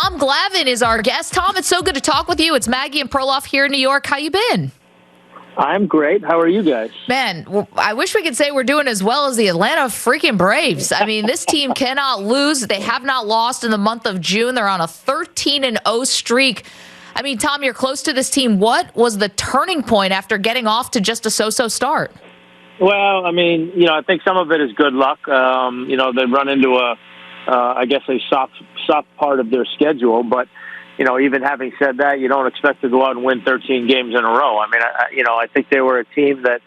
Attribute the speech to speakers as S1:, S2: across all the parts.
S1: Tom Glavine is our guest. Tom, it's so good to talk with you. It's Maggie and Perloff here in New York. How you been?
S2: I'm great. How are you guys?
S1: Man, I wish we could say we're doing as well as the Atlanta freaking Braves. I mean, this team cannot lose. They have not lost in the month of June. They're on a 13-0 streak. I mean, Tom, you're close to this team. What was the turning point after getting off to just a so-so start?
S2: Well, I mean, I think some of it is good luck. They run into a soft part of their schedule. But, even having said that, you don't expect to go out and win 13 games in a row. I mean, I think they were a team that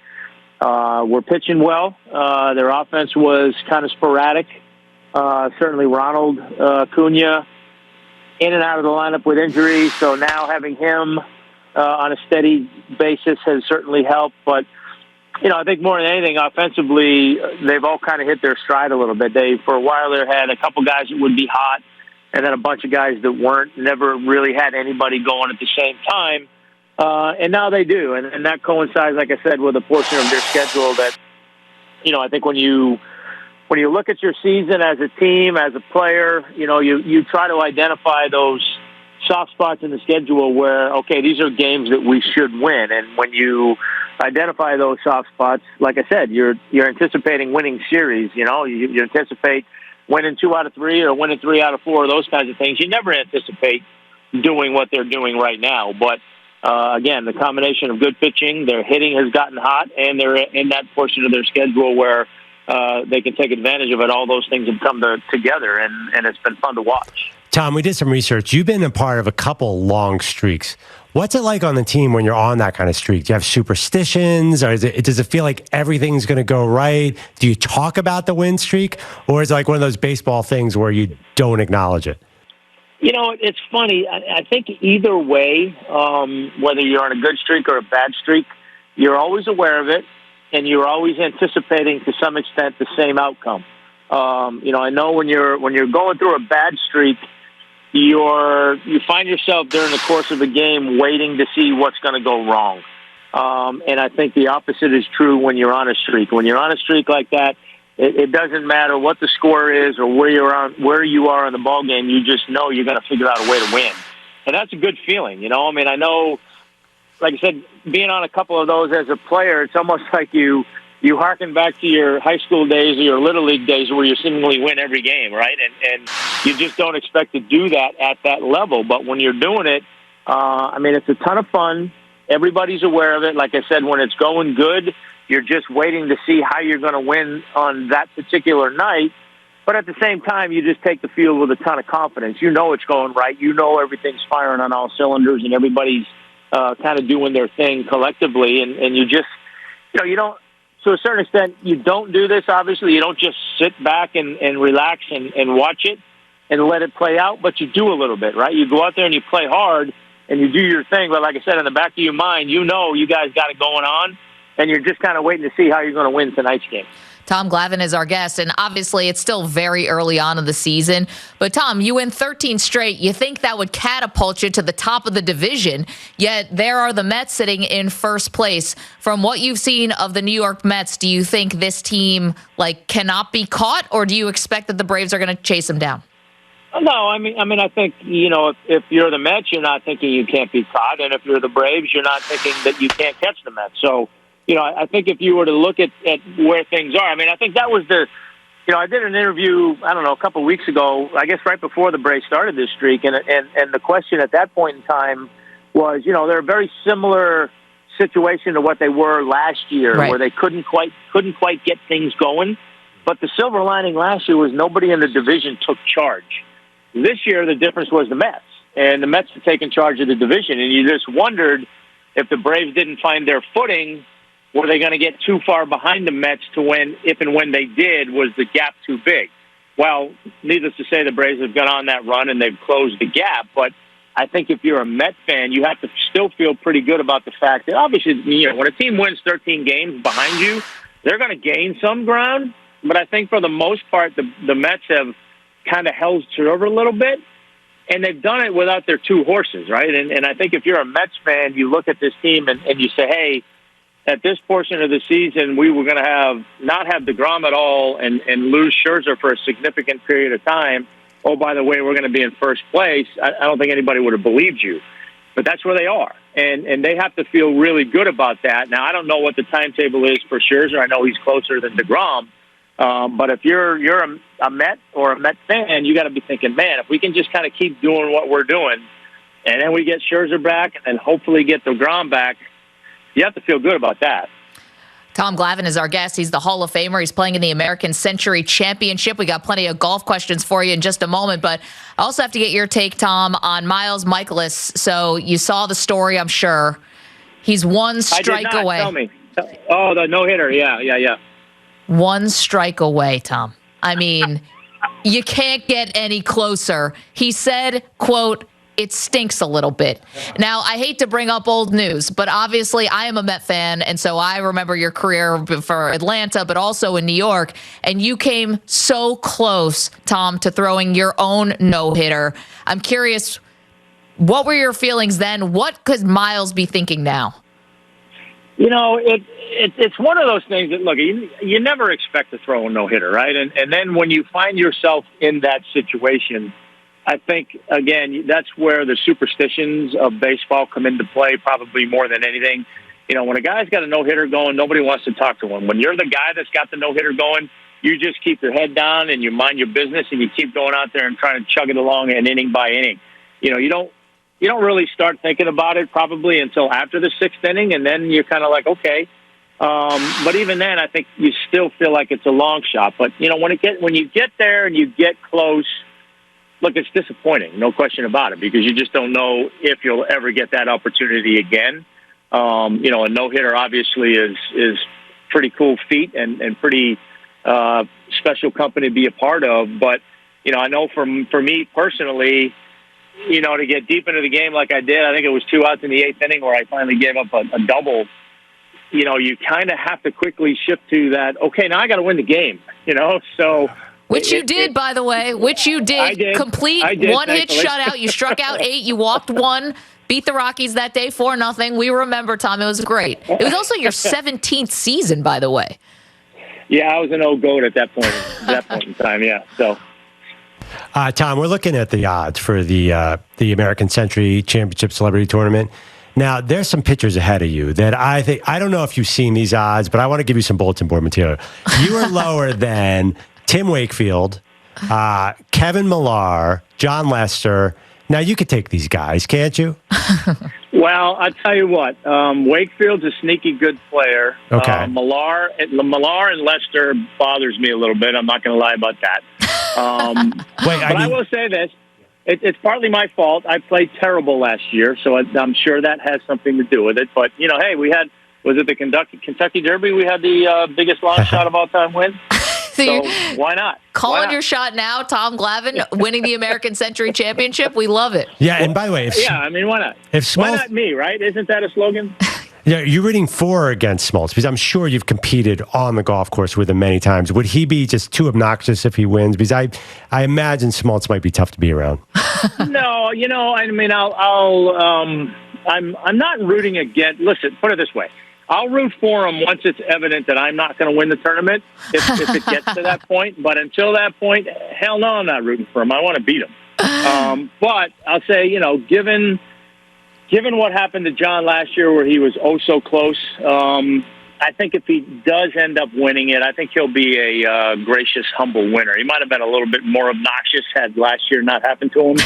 S2: were pitching well. Their offense was kind of sporadic. Certainly Ronald Acuna in and out of the lineup with injuries. So now having him on a steady basis has certainly helped. But, I think more than anything, offensively, they've all kind of hit their stride a little bit. For a while there had a couple guys that would be hot and then a bunch of guys that weren't, never really had anybody going at the same time. And now they do. And that coincides, like I said, with a portion of their schedule that, I think when you look at your season as a team, as a player, you try to identify those soft spots in the schedule where, okay, these are games that we should win. And when you identify those soft spots, like I said, you're anticipating winning series. You anticipate winning 2 out of 3 or winning 3 out of 4, those kinds of things. You never anticipate doing what they're doing right now. But, again, the combination of good pitching, their hitting has gotten hot, and they're in that portion of their schedule where they can take advantage of it. All those things have come together, and it's been fun to watch.
S3: Tom, we did some research. You've been a part of a couple long streaks. What's it like on the team when you're on that kind of streak? Do you have superstitions, or does it feel like everything's going to go right? Do you talk about the win streak, or is it like one of those baseball things where you don't acknowledge it?
S2: It's funny. I think either way, whether you're on a good streak or a bad streak, you're always aware of it, and you're always anticipating to some extent the same outcome. I know when you're going through a bad streak, you find yourself during the course of a game waiting to see what's going to go wrong. And I think the opposite is true when you're on a streak. When you're on a streak like that, it doesn't matter what the score is or where you are in the ball game. You just know you're going to figure out a way to win. And that's a good feeling. I know, like I said, being on a couple of those as a player, it's almost like you harken back to your high school days or your Little League days where you seemingly win every game, right? And you just don't expect to do that at that level. But when you're doing it, it's a ton of fun. Everybody's aware of it. Like I said, when it's going good, you're just waiting to see how you're going to win on that particular night. But at the same time, you just take the field with a ton of confidence. You know it's going right. You know everything's firing on all cylinders and everybody's kind of doing their thing collectively. And you just, you don't, to a certain extent, you don't do this, obviously. You don't just sit back and relax and watch it and let it play out, but you do a little bit, right? You go out there and you play hard and you do your thing. But like I said, in the back of your mind, you guys got it going on, and you're just kind of waiting to see how you're going to win tonight's game.
S1: Tom Glavine is our guest, and obviously it's still very early on in the season. But, Tom, you win 13 straight. You think that would catapult you to the top of the division, yet there are the Mets sitting in first place. From what you've seen of the New York Mets, do you think this team, cannot be caught, or do you expect that the Braves are going to chase them down?
S2: No, I think, if you're the Mets, you're not thinking you can't be caught, and if you're the Braves, you're not thinking that you can't catch the Mets. So, I think if you were to look at where things are, I think that was I did an interview, a couple of weeks ago, I guess right before the Braves started this streak, and the question at that point in time was, they're a very similar situation to what they were last year, right, where they couldn't quite get things going. But the silver lining last year was nobody in the division took charge. This year, the difference was the Mets, and the Mets had taken charge of the division, and you just wondered if the Braves didn't find their footing. Were they going to get too far behind the Mets to when, if and when they did, was the gap too big? Well, needless to say, the Braves have gone on that run and they've closed the gap. But I think if you're a Met fan, you have to still feel pretty good about the fact that obviously, when a team wins 13 games behind you, they're going to gain some ground. But I think for the most part, the Mets have kind of held serve a little bit. And they've done it without their two horses, right? And I think if you're a Mets fan, you look at this team and you say, hey, at this portion of the season, we were going to not have DeGrom at all and lose Scherzer for a significant period of time. oh, by the way, we're going to be in first place, I don't think anybody would have believed you. But that's where they are. And they have to feel really good about that. Now, I don't know what the timetable is for Scherzer. I know he's closer than DeGrom. But if you're a Met or a Met fan, you got to be thinking, man, if we can just kind of keep doing what we're doing, and then we get Scherzer back, and hopefully get DeGrom back, you have to feel good about that.
S1: Tom Glavine is our guest. He's the Hall of Famer. He's playing in the American Century Championship. We got plenty of golf questions for you in just a moment, but I also have to get your take, Tom, on Miles Michaelis. So you saw the story, I'm sure. He's one strike away.
S2: Tell me. Oh, the no-hitter. Yeah.
S1: One strike away, Tom. I mean, you can't get any closer. He said, quote, "It stinks a little bit." Now, I hate to bring up old news, but obviously I am a Met fan, and so I remember your career for Atlanta, but also in New York, and you came so close, Tom, to throwing your own no-hitter. I'm curious, what were your feelings then? What could Miles be thinking now?
S2: You know, it's one of those things that, look, you never expect to throw a no-hitter, right? And then when you find yourself in that situation, I think, again, that's where the superstitions of baseball come into play probably more than anything. You know, when a guy's got a no-hitter going, nobody wants to talk to him. When you're the guy that's got the no-hitter going, you just keep your head down and you mind your business and you keep going out there and trying to chug it along an inning by inning. You know, you don't really start thinking about it probably until after the sixth inning, and then you're kind of like, okay. But even then, I think you still feel like it's a long shot. But, you know, when you get there and you get close, look, it's disappointing, no question about it, because you just don't know if you'll ever get that opportunity again. You know, a no-hitter obviously is pretty cool feat and pretty special company to be a part of. But, you know, I know for me personally, you know, to get deep into the game like I did, I think it was 2 outs in the eighth inning where I finally gave up a double. You know, you kind of have to quickly shift to that, okay, now I got to win the game, you know, so...
S1: Which you did, by the way. Which you did.
S2: I did.
S1: Complete one-hit shutout. You struck out 8. You walked 1. Beat the Rockies that day 4-0. We remember, Tom. It was great. It was also your 17th season, by the way.
S2: Yeah, I was an old goat at that point in time, yeah. So,
S3: Tom, we're looking at the odds for the American Century Championship Celebrity Tournament. Now, there's some pitchers ahead of you that I think, I don't know if you've seen these odds, but I want to give you some bulletin board material. You are lower than Tim Wakefield, Kevin Millar, John Lester. Now, you could take these guys, can't you?
S2: Well, I'll tell you what. Wakefield's a sneaky good player.
S3: Okay.
S2: Millar and Lester bothers me a little bit. I'm not going to lie about that. I will say this. It's partly my fault. I played terrible last year, so I'm sure that has something to do with it. But, you know, hey, was it the Kentucky Derby? We had the biggest long shot of all time win. So why not?
S1: Calling your shot now, Tom Glavine, winning the American Century Championship. We love it.
S3: Yeah, and by the way,
S2: I mean, why not? Why not me, right? Isn't that a slogan?
S3: Yeah, you're rooting for or against Smoltz, because I'm sure you've competed on the golf course with him many times. Would he be just too obnoxious if he wins? Because I imagine Smoltz might be tough to be around.
S2: No, you know, I mean, I'm not rooting against. Listen, put it this way. I'll root for him once it's evident that I'm not going to win the tournament, if it gets to that point. But until that point, hell no, I'm not rooting for him. I want to beat him. But I'll say, you know, given what happened to John last year where he was oh so close, I think if he does end up winning it, I think he'll be a gracious, humble winner. He might have been a little bit more obnoxious had last year not happened to him.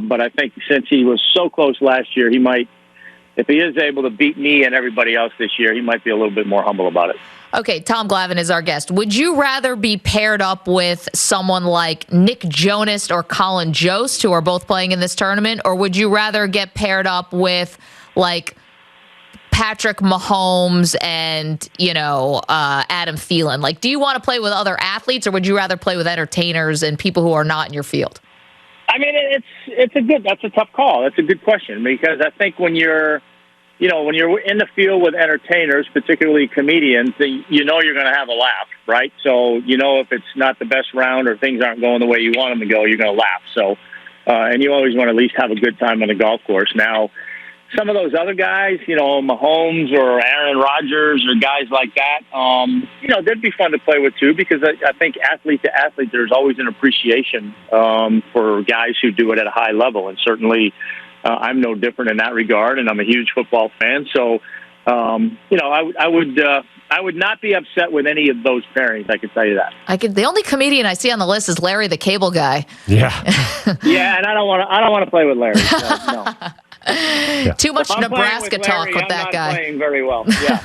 S2: But I think since he was so close last year, he might, if he is able to beat me and everybody else this year, he might be a little bit more humble about it.
S1: Okay, Tom Glavine is our guest. Would you rather be paired up with someone like Nick Jonas or Colin Jost, who are both playing in this tournament, or would you rather get paired up with, like, Patrick Mahomes and, you know, Adam Thielen? Like, do you want to play with other athletes, or would you rather play with entertainers and people who are not in your field?
S2: I mean, that's a tough call. That's a good question, because I think when you're in the field with entertainers, particularly comedians, you know you're going to have a laugh, right? So, you know, if it's not the best round or things aren't going the way you want them to go, you're going to laugh. So, and you always want to at least have a good time on the golf course. Now, some of those other guys, Mahomes or Aaron Rodgers or guys like that, they'd be fun to play with too, because I think athlete to athlete, there's always an appreciation for guys who do it at a high level. And certainly I'm no different in that regard, and I'm a huge football fan. So, I would not be upset with any of those pairings. I can tell you that.
S1: The only comedian I see on the list is Larry the Cable Guy.
S3: Yeah.
S2: Yeah, and I don't want to play with Larry. So, no.
S3: Yeah.
S1: Too much Nebraska
S2: with
S1: talk
S2: Larry,
S1: with
S2: I'm
S1: that
S2: not
S1: guy.
S2: Playing very well. Yeah.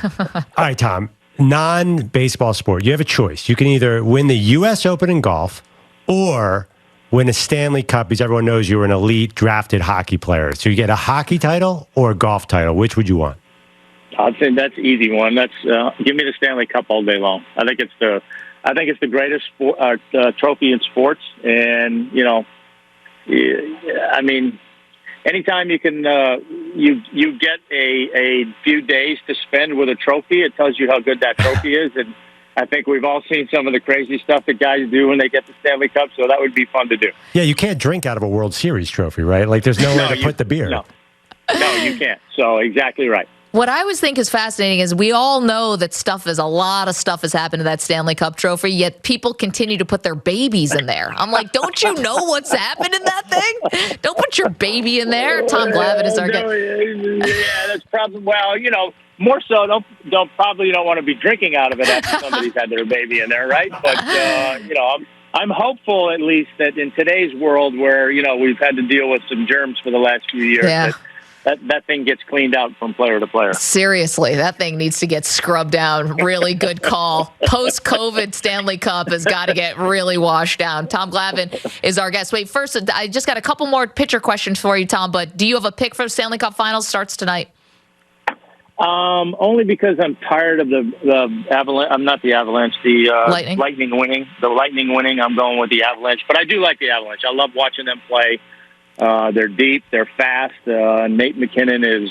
S3: All right, Tom. Non-baseball sport. You have a choice. You can either win the U.S. Open in golf or win a Stanley Cup, because everyone knows you're an elite drafted hockey player. So you get a hockey title or a golf title. Which would you want?
S2: I'd say that's an easy one. That's give me the Stanley Cup all day long. I think it's the greatest trophy in sports, and anytime you can you get a few days to spend with a trophy, it tells you how good that trophy is. And I think we've all seen some of the crazy stuff that guys do when they get the Stanley Cup, so that would be fun to do.
S3: Yeah, you can't drink out of a World Series trophy, right? Like, there's nowhere to put the beer.
S2: No, you can't. So exactly right.
S1: What I always think is fascinating is we all know that a lot of stuff has happened to that Stanley Cup trophy, yet people continue to put their babies in there. I'm like, don't you know what's happened in that thing? Don't put your baby in there. Tom Glavine is our guest.
S2: Yeah, that's probably, more so, don't want to be drinking out of it after somebody's had their baby in there, right? But, I'm hopeful, at least, that in today's world where, we've had to deal with some germs for the last few years, that thing gets cleaned out from player to player.
S1: Seriously, that thing needs to get scrubbed down. Really good call. Post-COVID Stanley Cup has got to get really washed down. Tom Glavine is our guest. Wait, first, I just got a couple more pitcher questions for you, Tom, but do you have a pick for the Stanley Cup Finals? Starts tonight.
S2: Only because I'm tired of the Avalanche. I'm not the Avalanche. The Lightning winning. The Lightning winning. I'm going with the Avalanche, but I do like the Avalanche. I love watching them play. They're deep. They're fast. Nate McKinnon is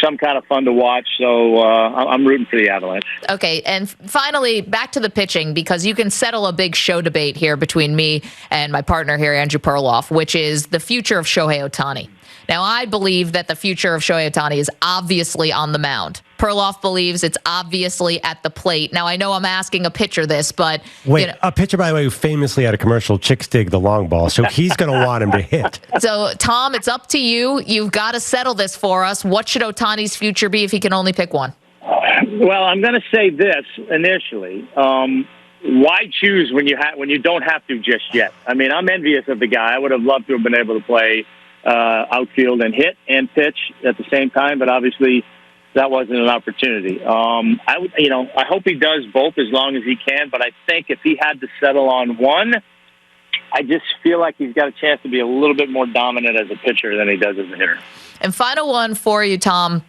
S2: some kind of fun to watch. So I'm rooting for the Avalanche.
S1: Okay, and finally, back to the pitching, because you can settle a big show debate here between me and my partner here, Andrew Perloff, which is the future of Shohei Ohtani. Now, I believe that the future of Shohei Ohtani is obviously on the mound. Perloff believes it's obviously at the plate. Now, I know I'm asking a pitcher this, but...
S3: Wait, a pitcher, by the way, who famously had a commercial, chicks dig the long ball, so he's going to want him to hit.
S1: So, Tom, it's up to you. You've got to settle this for us. What should Ohtani's future be if he can only pick one?
S2: Well, I'm going to say this initially. Why choose when you don't have to just yet? I mean, I'm envious of the guy. I would have loved to have been able to play outfield and hit and pitch at the same time, but obviously that wasn't an opportunity. I hope he does both as long as he can, but I think if he had to settle on one, I just feel like he's got a chance to be a little bit more dominant as a pitcher than he does as a hitter.
S1: And final one for you, Tom.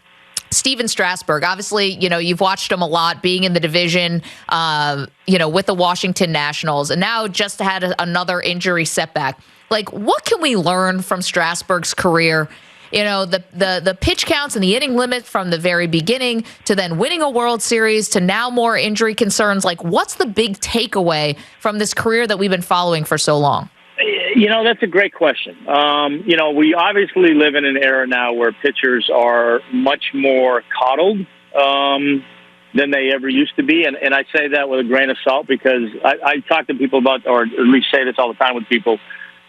S1: Steven Strasburg, obviously, you've watched him a lot being in the division, with the Washington Nationals, and now just had another injury setback. Like, what can we learn from Strasburg's career? The pitch counts and the inning limit from the very beginning to then winning a World Series to now more injury concerns. Like, what's the big takeaway from this career that we've been following for so long?
S2: That's a great question. We obviously live in an era now where pitchers are much more coddled than they ever used to be. And I say that with a grain of salt because I talk to people about, or at least say this all the time with people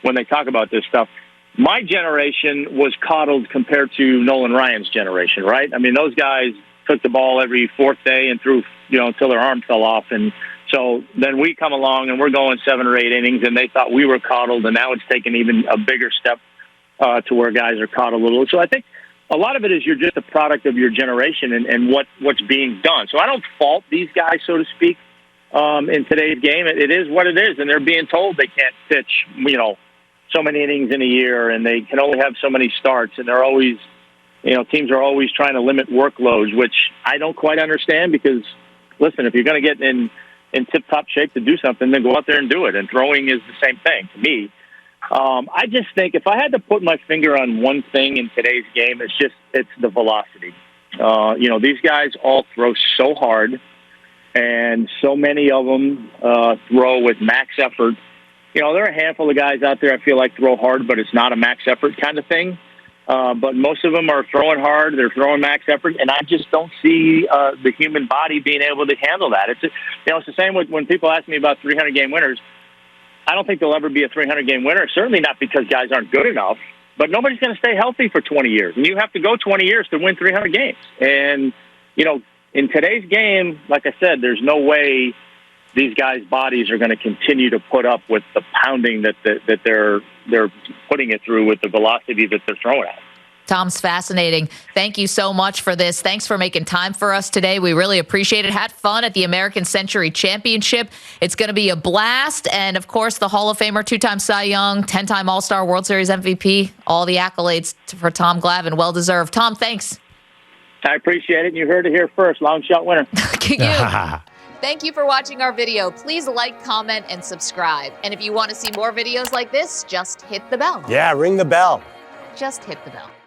S2: when they talk about this stuff. My generation was coddled compared to Nolan Ryan's generation, right? I mean, those guys took the ball every fourth day and threw, until their arm fell off. And so then we come along and we're going 7 or 8 innings, and they thought we were coddled, and now it's taken even a bigger step to where guys are coddled a little. So I think a lot of it is you're just a product of your generation and what's being done. So I don't fault these guys, so to speak, in today's game. It is what it is, and they're being told they can't pitch, so many innings in a year, and they can only have so many starts, and they're always, teams are always trying to limit workloads, which I don't quite understand because, listen, if you're going to get in tip-top shape to do something, then go out there and do it, and throwing is the same thing to me. I just think if I had to put my finger on one thing in today's game, it's the velocity. These guys all throw so hard, and so many of them throw with max effort. There are a handful of guys out there I feel like throw hard, but it's not a max effort kind of thing. but most of them are throwing hard. They're throwing max effort, and I just don't see the human body being able to handle that. It's the same with when people ask me about 300-game winners. I don't think there'll ever be a 300-game winner, certainly not because guys aren't good enough, but nobody's going to stay healthy for 20 years. And you have to go 20 years to win 300 games. And, in today's game, like I said, there's no way these guys' bodies are going to continue to put up with the pounding that they're putting it through with the velocity that they're throwing at.
S1: Tom's fascinating. Thank you so much for this. Thanks for making time for us today. We really appreciate it. Had fun at the American Century Championship. It's going to be a blast. And, of course, the Hall of Famer, 2-time Cy Young, 10-time All-Star, World Series MVP, all the accolades for Tom Glavine. Well-deserved. Tom, thanks.
S2: I appreciate it. And you heard it here first. Long shot winner.
S1: Thank you for watching our video. Please like, comment, and subscribe. And if you want to see more videos like this, just hit the bell.
S3: Yeah, ring the bell.
S1: Just hit the bell.